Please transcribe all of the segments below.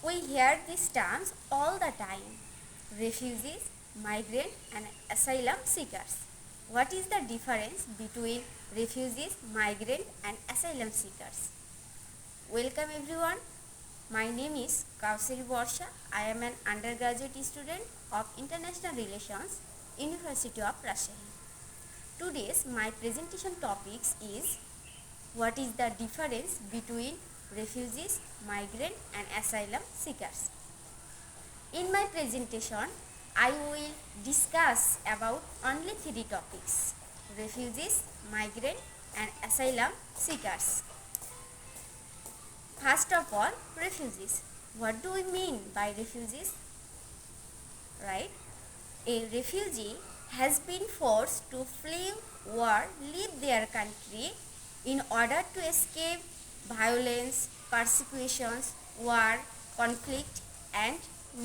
We hear these terms all the time: refugees, migrant, and asylum seekers. What is the difference between refugees, migrant, and asylum seekers? Welcome everyone. My name is Kowsari Barsha. I am an undergraduate student of International Relations, University of Rajshahi. Today's my presentation topics is what is the difference between refugees, migrant, and asylum seekers. In my presentation, I will discuss about only three topics: refugees, migrant, and asylum seekers. First of all, refugees. What do we mean by refugees? Right? A refugee has been forced to flee or leave their country in order to escape violence, persecutions, war, conflict, and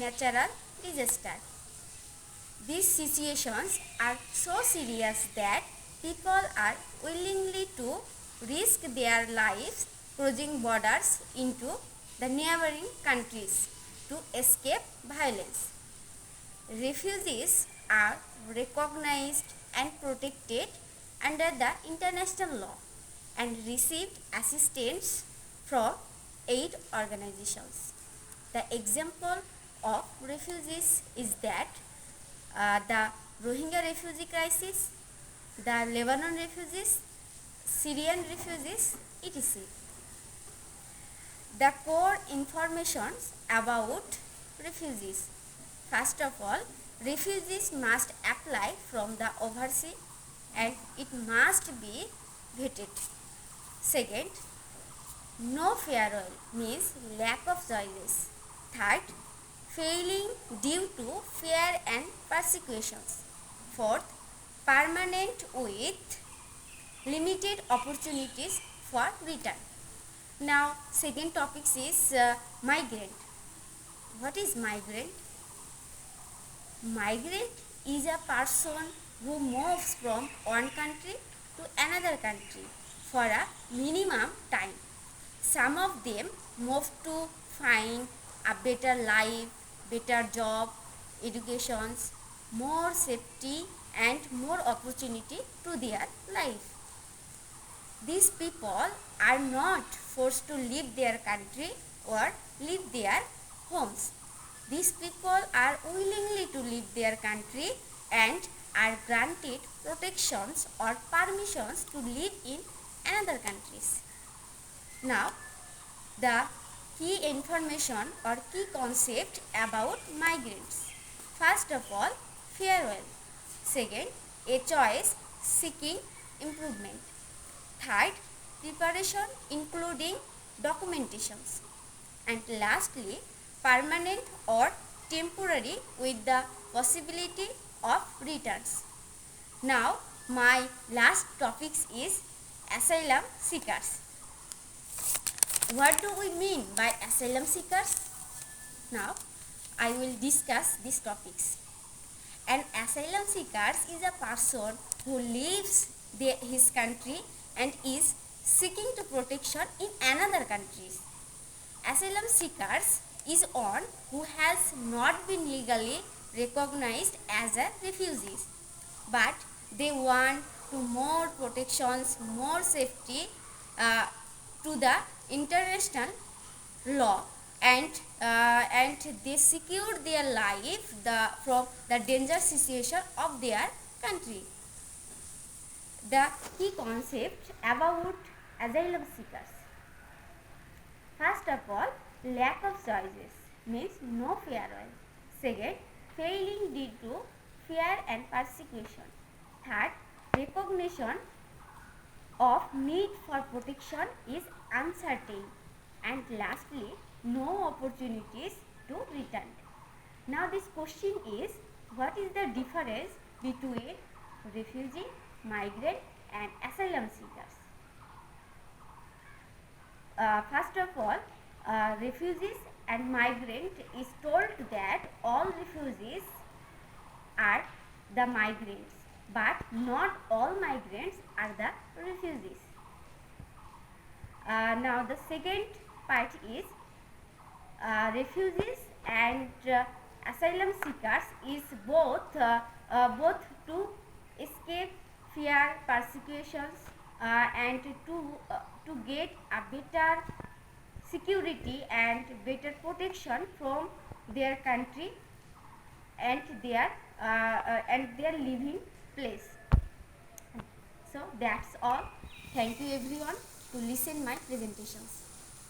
natural disaster. These situations are so serious that people are willingly to risk their lives crossing borders into the neighboring countries to escape violence. Refugees are recognized and protected under the international law and received assistance from aid organizations. The example of refugees is that the Rohingya refugee crisis, the Lebanon refugees, Syrian refugees, etc. The core informations about refugees. First of all, refugees must apply from the overseas and it must be vetted. Second, no farewell means lack of choices. Third, failing due to fear and persecutions. Fourth, permanent with limited opportunities for return. Now, second topic is migrant. What is migrant? Migrant is a person who moves from one country to another country for a minimum time. Some of them move to find a better life, better job, educations, more safety and more opportunity to their life. These people are not forced to leave their country or leave their homes. These people are willingly to leave their country and are granted protections or permissions to live in another countries. Now, the key information or key concept about migrants. First of all, farewell. Second, a choice seeking improvement. Third, preparation including documentations. And lastly, permanent or temporary with the possibility of returns. Now, my last topic is asylum seekers. What do we mean by asylum seekers? Now, I will discuss these topics. An asylum seeker is a person who leaves his country and is seeking to protection in another country. Asylum seekers is one who has not been legally recognized as a refugee, but they want to more protections, more safety to the international law, and they secured their life from the dangerous situation of their country. The key concept about asylum seekers. First of all, lack of choices means no farewell. Second, failing due to fear and persecution. Third, recognition of need for protection is uncertain. And lastly, no opportunities to return. Now this question is, what is the difference between refugee, migrant and asylum seekers? First of all, refugees and migrant is told that all refugees are the migrants, but not all migrants are the refugees. Now the second part is refugees and asylum seekers is both to escape fear, persecutions, and to get a better security and better protection from their country and their living place. So that's all. Thank you everyone to listen my presentations.